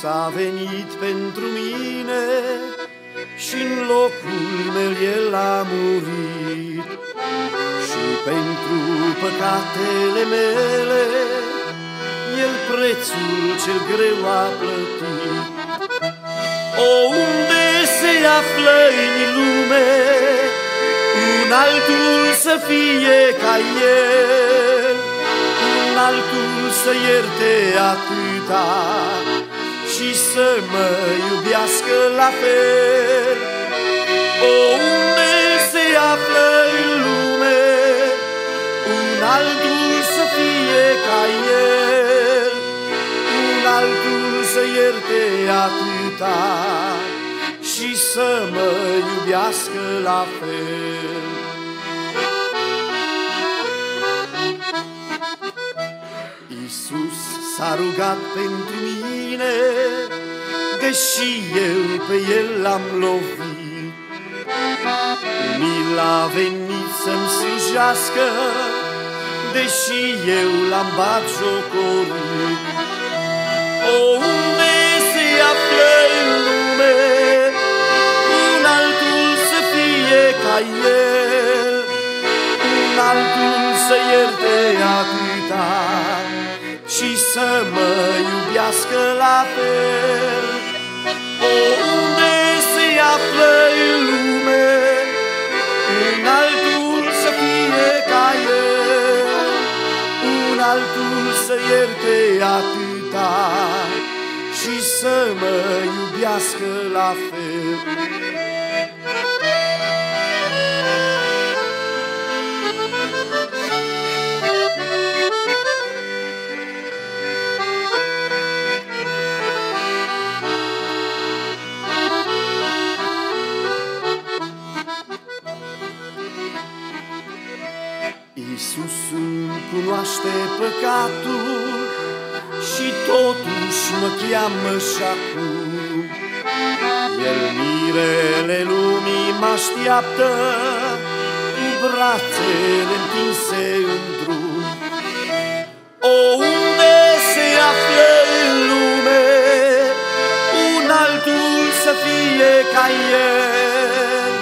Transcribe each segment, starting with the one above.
a venit pentru mine și în locul meu El a murit. Și pentru păcatele mele El prețul cel greu a plătit. O, unde se află în lume un altul să fie ca El, un altul să ierte atâta și să mă iubească la fel? O, unde se află în lume un altul să fie ca El, un altul să ierte atâta și să mă iubească la fel? Iisus s-a rugat pentru mine, deși eu pe El l-am lovit. Mila a venit să-mi slujească, deși eu l-am batjocorit. O, unde se află în lume un altul să fie ca El, un altul să ierte atâta și să mă iubească la fel? O, unde se află în lume un altul să fie ca El, un altul să ierte atâta și să mă iubească la fel? Iisus îmi cunoaște păcatul și totuși mă cheamă și acum. El, mirele lumii, mă așteaptă cu brațele întinse în drum. O, unde se află în lume un altul să fie ca El,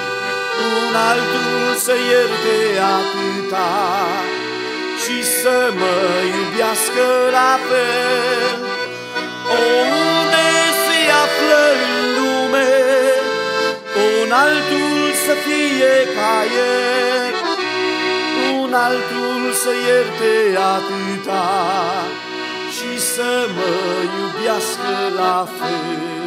un altul să ierte atâta și să mă iubească la fel? O, unde se află în lume un altul să fie ca El, un altul să ierte atâta și să mă iubească la fel?